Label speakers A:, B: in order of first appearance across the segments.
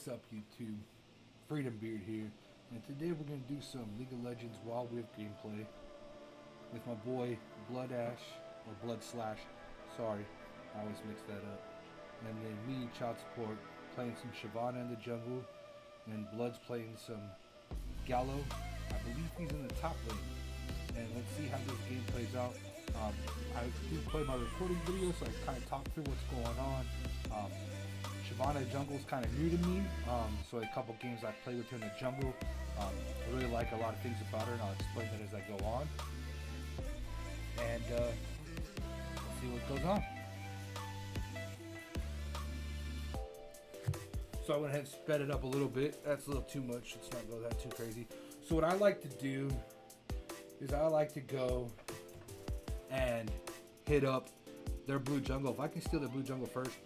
A: What's up, YouTube? Freedombeard here, and today we're going to do some League of Legends Wild Rift gameplay with my boy Blood Ash, or Blood Slash, sorry, I always mix that up, and then me, Child Support, playing some Shyvana in the jungle, and Blood's playing some Gallo. I believe he's in the top lane, and let's see how this game plays out. I do play my recording video, so I kind of talk through what's going on. Shyvana jungle is kind of new to me, so a couple games I played with her in the jungle. I really like a lot of things about her, and I'll explain that as I go on. And let's see what goes on. So I went ahead and sped it up a little bit. That's a little too much. Let's not go that too crazy. So what I like to do is I like to go and hit up their blue jungle. If I can steal their blue jungle first,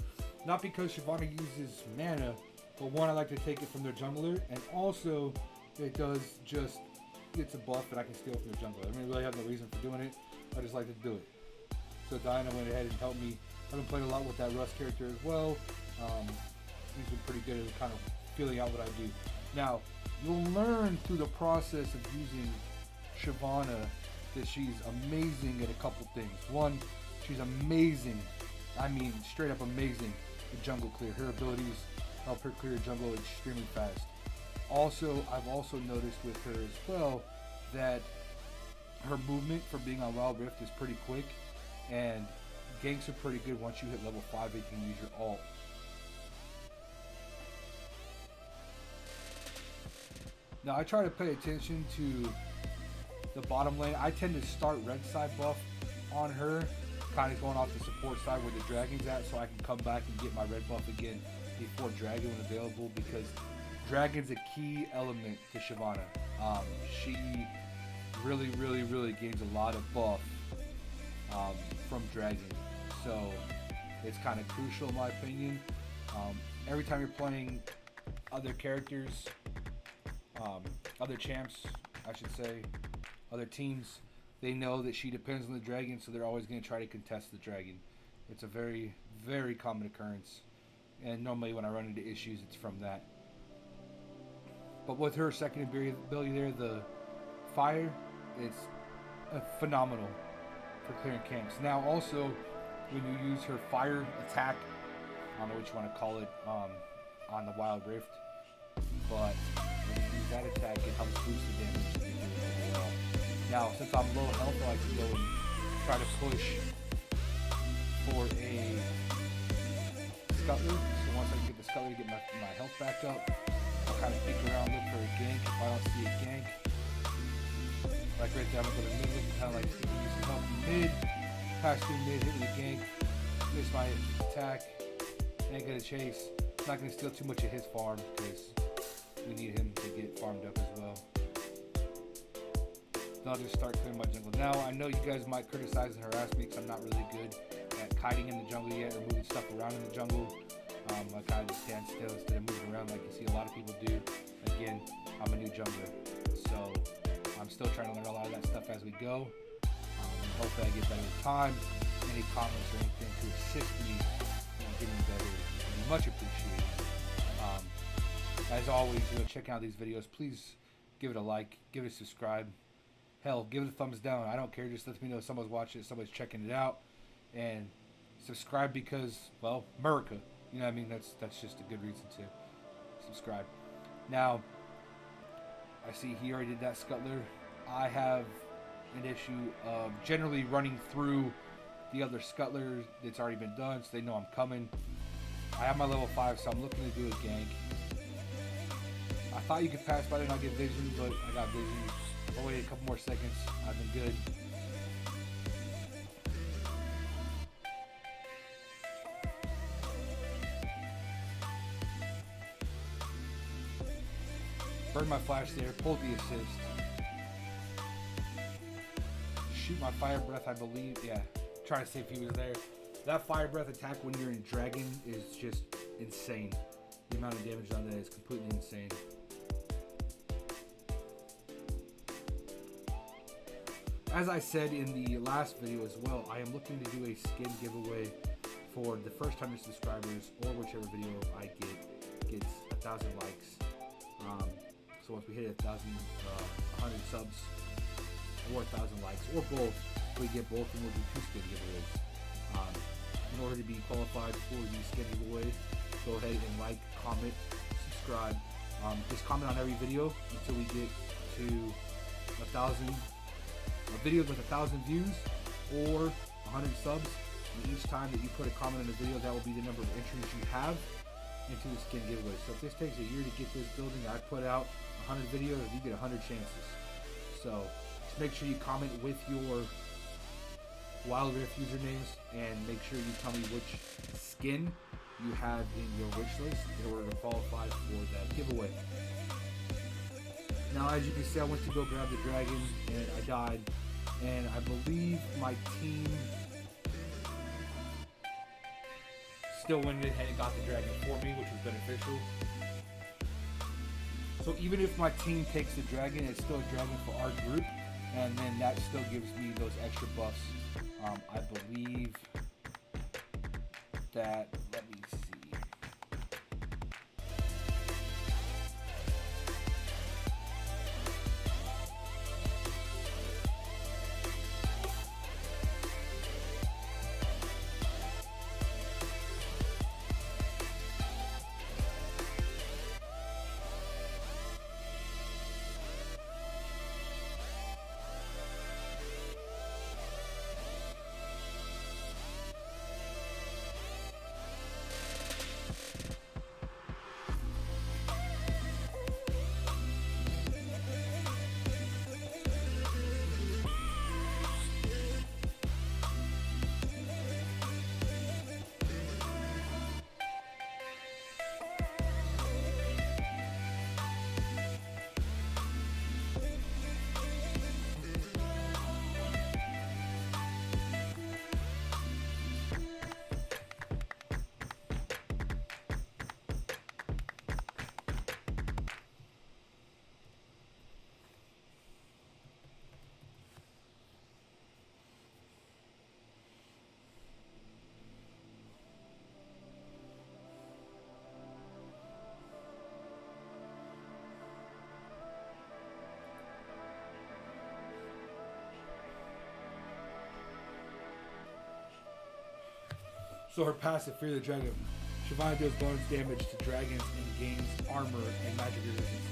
A: not because Shyvana uses mana, but one, I like to take it from their jungler, and also it does just, it's a buff that I can steal from their jungler. I mean, I really have no reason for doing it. I just like to do it. So Diana went ahead and helped me. I've been playing a lot with that Rust character as well. He's been pretty good at kind of feeling out what I do. Now, you'll learn through the process of using Shyvana that she's amazing at a couple things. One, she's amazing. I mean, straight up amazing at jungle clear. Her abilities help her clear jungle extremely fast. Also, I've also noticed with her as well that her movement for being on Wild Rift is pretty quick, and ganks are pretty good once you hit level 5 and you can use your ult. Now, I try to pay attention to the bottom lane. I tend to start red side buff on her, kind of going off the support side where the dragon's at, so I can come back and get my red buff again before dragon when available, because dragon's a key element to Shyvana. She really gains a lot of buff from dragon, so it's kind of crucial in my opinion. Every time you're playing other characters, other champs, I should say, other teams, they know that she depends on the dragon, so they're always going to try to contest the dragon. It's a very common occurrence, and normally when I run into issues, it's from that. But with her second ability there, the fire, it's phenomenal for clearing camps. Now also, when you use her fire attack, I don't know what you want to call it, on the Wild Rift, but when you use that attack, it helps boost the damage that you do overall. Now, since I'm low health, I like to go and try to push for a scuttler. So once I get the scuttler to get my health back up, I'll kind of peek around, look for a gank. If I don't see a gank, like right there, I'm going to go to mid, looking kind of like use some help in mid, pass through mid, hit with a gank, miss my attack, ain't going to chase. Not going to steal too much of his farm because we need him to get farmed up as well. Then I'll just start clearing my jungle. Now, I know you guys might criticize and harass me because I'm not really good at kiting in the jungle yet or moving stuff around in the jungle. I kind of just stand still instead of moving around like you see a lot of people do. Again, I'm a new jungler, so I'm still trying to learn a lot of that stuff as we go. Hopefully I get better with time. Any comments or anything to assist me in getting better would be much appreciated. As always, checking out these videos, please give it a like, give it a subscribe. Hell, give it a thumbs down. I don't care. Just let me know someone's watching it, somebody's checking it out. And subscribe because, well, Merica. You know what I mean? That's just a good reason to subscribe. Now, I see he already did that scuttler. I have an issue of generally running through the other scuttler that's already been done, so they know I'm coming. I have my level 5, so I'm looking to do a gank. I thought you could pass by and not get vision, but I got vision. I'll wait a couple more seconds. I've been good. Burn my flash there, pulled the assist. Shoot my fire breath, I believe. Yeah, trying to see if he was there. That fire breath attack when you're in dragon is just insane. The amount of damage on that is completely insane. As I said in the last video as well, I am looking to do a skin giveaway for the first 100 subscribers, or whichever video I get gets 1,000 likes. So once we hit 100 subs or 1,000 likes or both, we get both, and we'll do 2 skin giveaways. In order to be qualified for the skin giveaway, go ahead and like, comment, subscribe. Just comment on every video until we get to 1,000 videos with 1,000 views or 100 subs. And each time that you put a comment on a video, that will be the number of entries you have into the skin giveaway. So if this takes a year to get this building, I put out 100 videos, you get 100 chances. So just make sure you comment with your Wildy Rift usernames, and make sure you tell me which skin you have in your wish list in order to qualify for that giveaway. Now, as you can see, I went to go grab the dragon and I died, and I believe my team still went ahead and got the dragon for me, which was beneficial. So even if my team takes the dragon, it's still a dragon for our group, and then that still gives me those extra buffs. I believe that, let me see. So her passive, Fear the Dragon. Shyvana deals bonus damage to dragons and gains armor and magic resistance.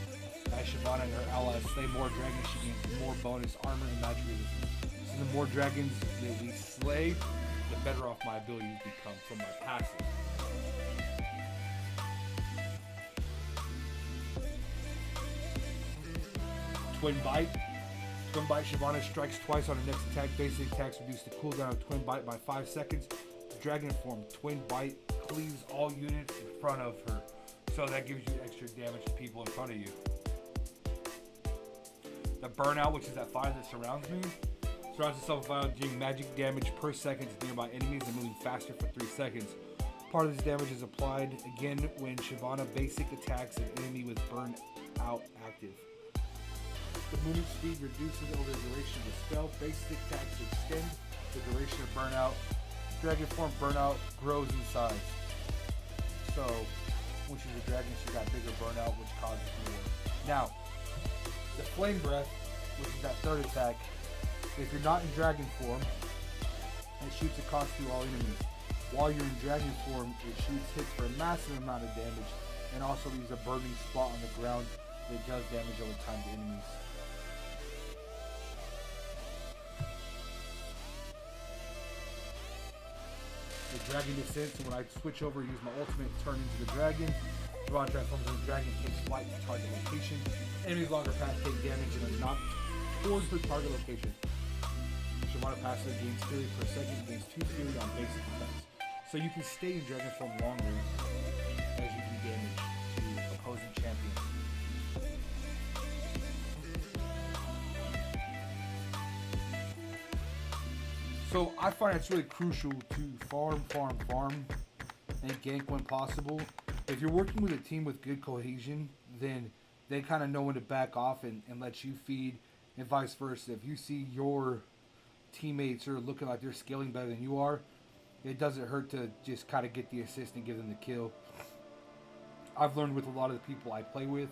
A: As Shyvana and her allies slay more dragons, she gains more bonus armor and magic resistance. So the more dragons that we slay, the better off my abilities become from my passive. Twin Bite. Twin Bite, Shyvana strikes twice on her next attack. Basic attacks reduce the cooldown of Twin Bite by 5 seconds. Dragon form, Twin Bite cleaves all units in front of her, so that gives you extra damage to people in front of you. The Burnout, which is that fire that surrounds me, surrounds itself by doing magic damage per second to nearby enemies and moving faster for 3 seconds. Part of this damage is applied again when Shyvana basic attacks an enemy with Burnout active. The movement speed reduces over the duration of the spell. Basic attacks extend the duration of Burnout. Dragon form Burnout grows in size. So when she's a dragon, she's got bigger Burnout, which causes more. Now, the Flame Breath, which is that third attack, if you're not in dragon form, it shoots across through all enemies. While you're in dragon form, it shoots hits for a massive amount of damage, and also leaves a burning spot on the ground that does damage over time to enemies. The Dragon Descent, so when I switch over, use my ultimate, turn into the dragon. Shyvana transforms into the dragon, takes flight to target location. Enemies longer path take damage and are knocked towards the target location. Shyvana passive gains fury per second, gains 2 fury on basic attacks. So you can stay in dragon form longer as you do damage to opposing champions. So I find it's really crucial to farm, and gank when possible. If you're working with a team with good cohesion, then they kind of know when to back off and let you feed, and vice versa. If you see your teammates are looking like they're scaling better than you are, it doesn't hurt to just kind of get the assist and give them the kill. I've learned with a lot of the people I play with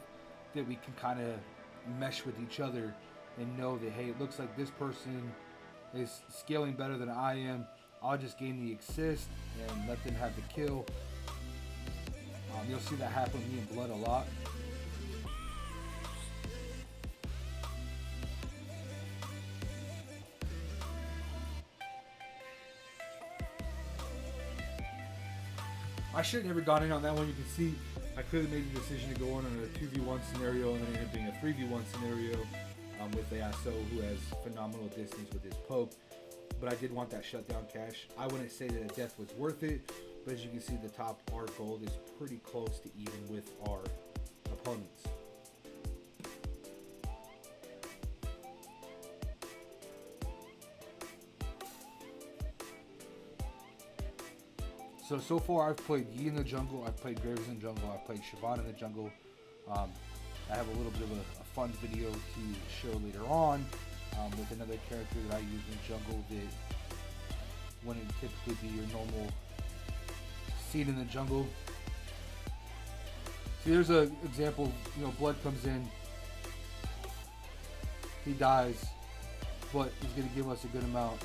A: that we can kind of mesh with each other and know that, hey, it looks like this person is scaling better than I am. I'll just gain the assist and let them have the kill. You'll see that happen with me and Blood a lot. I should have never gone in on that one. You can see I could have made the decision to go on a 2v1 scenario and then end up being a 3v1 scenario with the ASO who has phenomenal distance with his poke. But I did want that shutdown cash. I wouldn't say that a death was worth it, but as you can see, the top our gold is pretty close to even with our opponents. So far I've played Yi in the jungle, I've played Graves in the jungle, I've played shyvana in the jungle. I have a little bit of a fun video to show later on with another character that I use in the jungle that wouldn't typically be your normal scene in the jungle. See, there's an example, Blood comes in, he dies, but he's going to give us a good amount.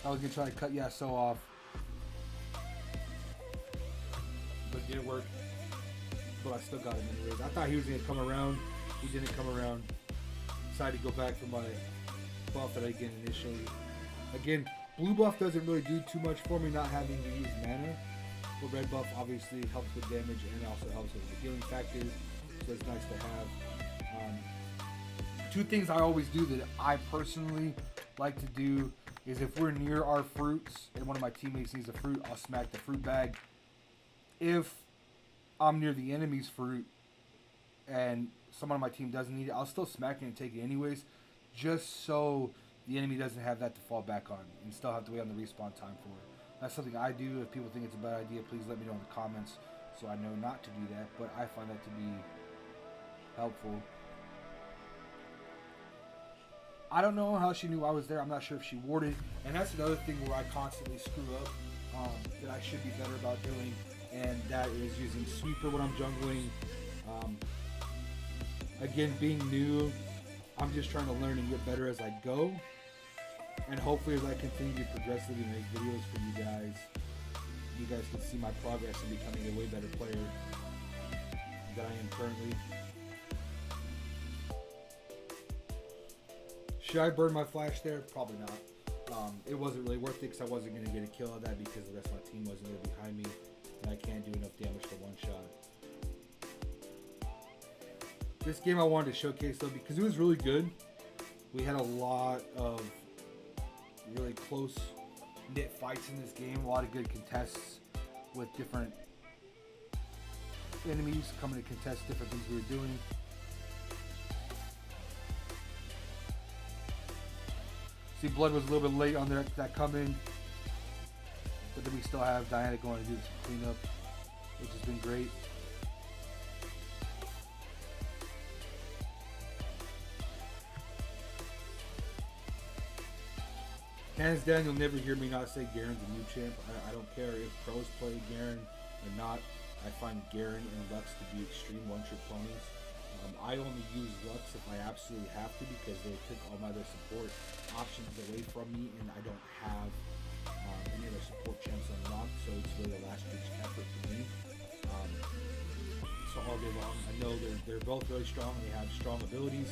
A: I was going to try to cut Yasuo off, but it didn't work. But I still got him anyways. I thought he was going to come around. He didn't come around. Decided to go back for my buff that I get initially. Again, blue buff doesn't really do too much for me, not having to use mana. But red buff obviously helps with damage and also helps with the healing factors. So it's nice to have. Two things I always do that I personally like to do is if we're near our fruits and one of my teammates needs a fruit, I'll smack the fruit bag. If I'm near the enemy's fruit and someone on my team doesn't need it, I'll still smack it and take it anyways, just so the enemy doesn't have that to fall back on and still have to wait on the respawn time for it. That's something I do. If people think it's a bad idea, please let me know in the comments so I know not to do that, but I find that to be helpful. I don't know how she knew I was there. I'm not sure if she warded. And that's another thing where I constantly screw up that I should be better about doing. And that is using sweeper when I'm jungling. Again, being new, I'm just trying to learn and get better as I go. And hopefully as I continue to progressively make videos for you guys can see my progress in becoming a way better player than I am currently. Should I burn my flash there? Probably not. It wasn't really worth it because I wasn't going to get a kill on that because the rest of my team wasn't there behind me. And I can't do enough damage for one shot. This game I wanted to showcase though because it was really good. We had a lot of really close knit fights in this game. A lot of good contests with different enemies coming to contest different things we were doing. See, Blood was a little bit late on that come in, but then we still have Diana going to do some cleanup, which has been great. Hands down, you'll never hear me not say Garen's a new champ. I don't care if pros play Garen or not. I find Garen and Lux to be extreme one-trick ponies. I only use Lux if I absolutely have to because they took all my other support options away from me and I don't have any other support champs unlocked, so it's really a last ditch effort for me. So all day long, I know they're both really strong and they have strong abilities,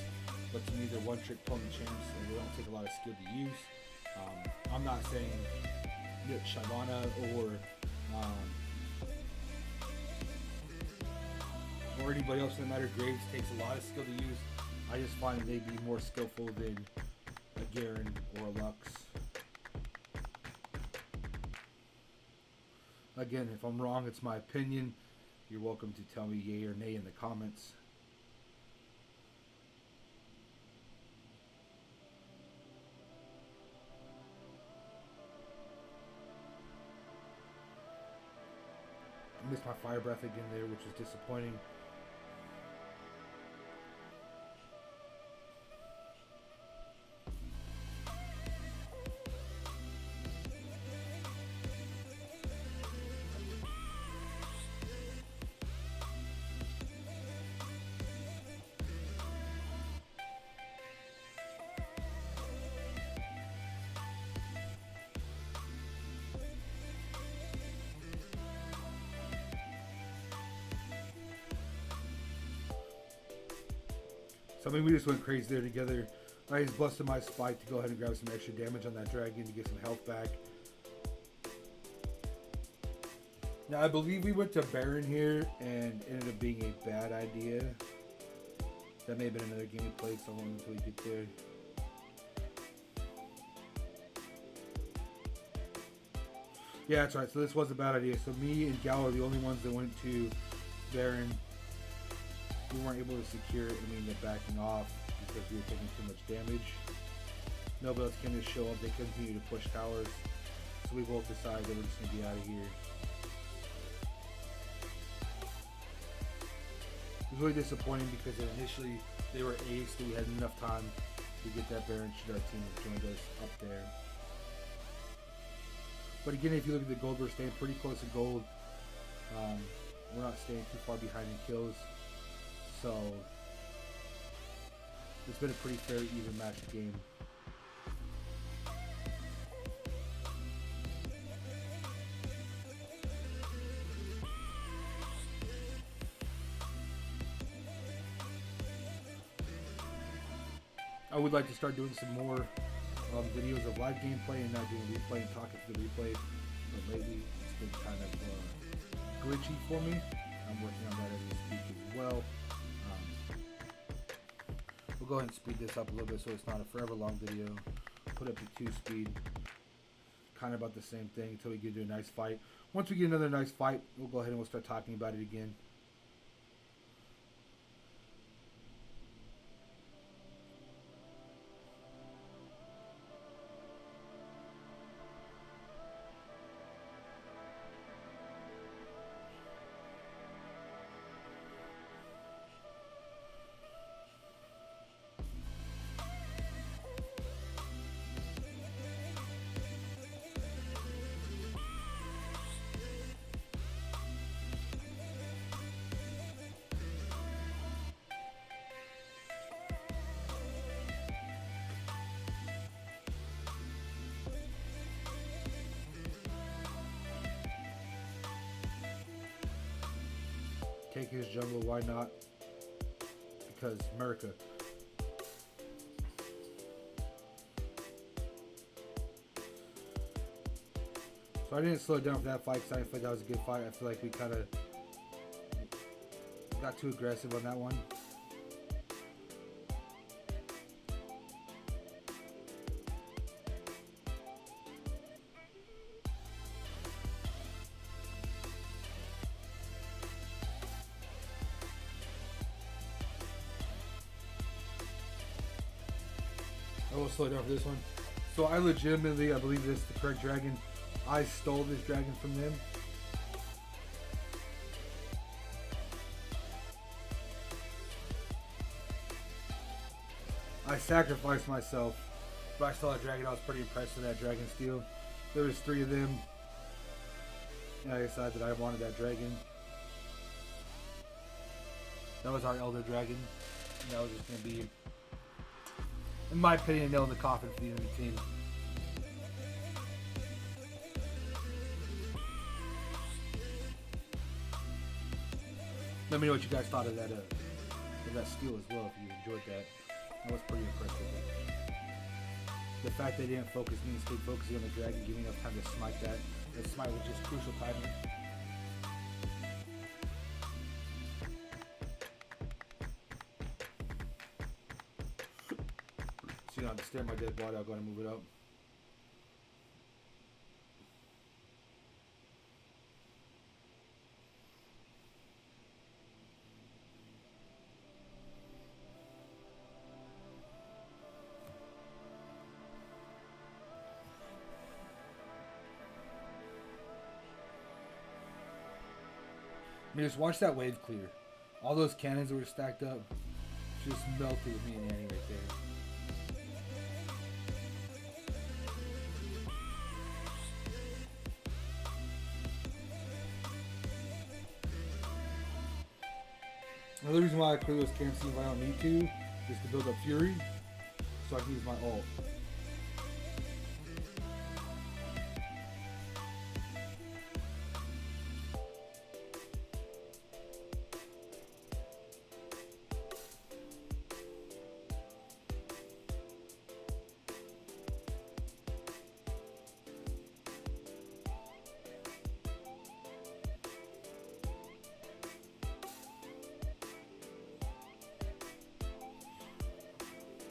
A: but to me they're one-trick pony champs and they don't take a lot of skill to use. I'm not saying shyvana or anybody else, no matter. Graves takes a lot of skill to use. I just find they'd be more skillful than a Garen or a Lux. Again, if I'm wrong, it's my opinion. You're welcome to tell me yay or nay in the comments. missed my fire breath again there, which is disappointing. So I mean, we just went crazy there together. I just busted my spike to go ahead and grab some extra damage on that dragon to get some health back. Now I believe we went to Baron here and ended up being a bad idea. That may have been another game we played, so I won't until we get there. Yeah, that's right. So this was a bad idea. So me and Gal are the only ones that went to Baron. We weren't able to secure it, and we ended up backing off because we were taking too much damage. Nobody else came to show up. They continue to push towers. So we both decided that we're just going to get out of here. It was really disappointing because initially they were aced, and we had enough time to get that Baron should our team have joined us up there. But again, if you look at the gold, we're staying pretty close to gold. We're not staying too far behind in kills. So it's been a pretty fair, even matched game. I would like to start doing some more videos of live gameplay and not doing replay and talking to the replay. But lately it's been kind of glitchy for me. I'm working on that as we speak as well. We'll go ahead and speed this up a little bit so it's not a forever long video. Put up to 2 speed. Kind of about the same thing until we get to a nice fight. Once we get another nice fight, we'll go ahead and we'll start talking about it again. Take his jungle, why not? Because Merica. So I didn't slow it down for that fight because I didn't feel like that was a good fight. I feel like we kind of got too aggressive on that one. I will slow down for this one. So I legitimately, I believe this is the correct dragon. I stole this dragon from them. I sacrificed myself, but I stole that dragon. I was pretty impressed with that dragon steal. There was 3 of them, and I decided that I wanted that dragon. That was our elder dragon. And that was just going to be, in my opinion, a nail in the coffin for the enemy team. Let me know what you guys thought of that steal as well, if you enjoyed that. I was pretty impressed with it. The fact they didn't focus me and stayed focusing on the dragon, giving me enough time to smite that. The smite was just crucial timing. So, I'm staring at my dead body, I'll go ahead and move it up. I mean, just watch that wave clear. All those cannons that were stacked up just melted with me and Annie right there. Another reason why I clear those camps if I don't need to is to build up Fury so I can use my ult.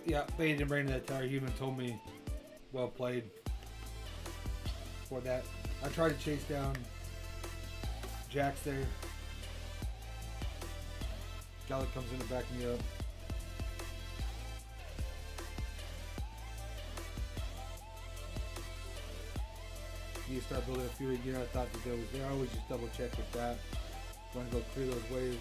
A: Yeah, they didn't bring that tower. Human told me, well played for that. I tried to chase down Jax there. Gallic comes in to back me up. Need to start building a Fury again. I thought that was there. I always just double check with that. Want to go clear those waves.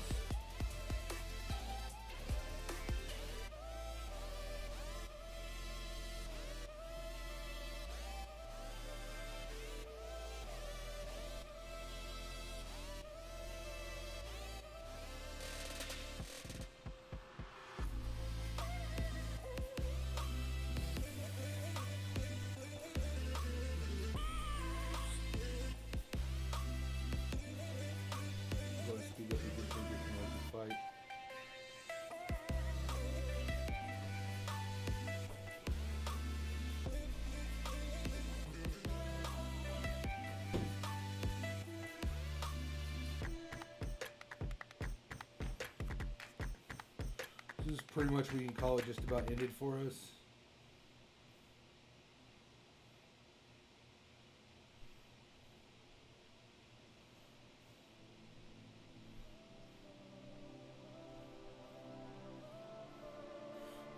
A: This is pretty much, we can call it, just about ended for us.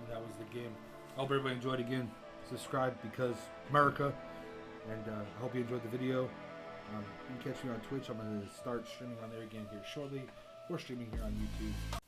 A: And that was the game. I hope everybody enjoyed again. Subscribe because Merica. And I hope you enjoyed the video. You can catch me on Twitch. I'm going to start streaming on there again here shortly. Or streaming here on YouTube.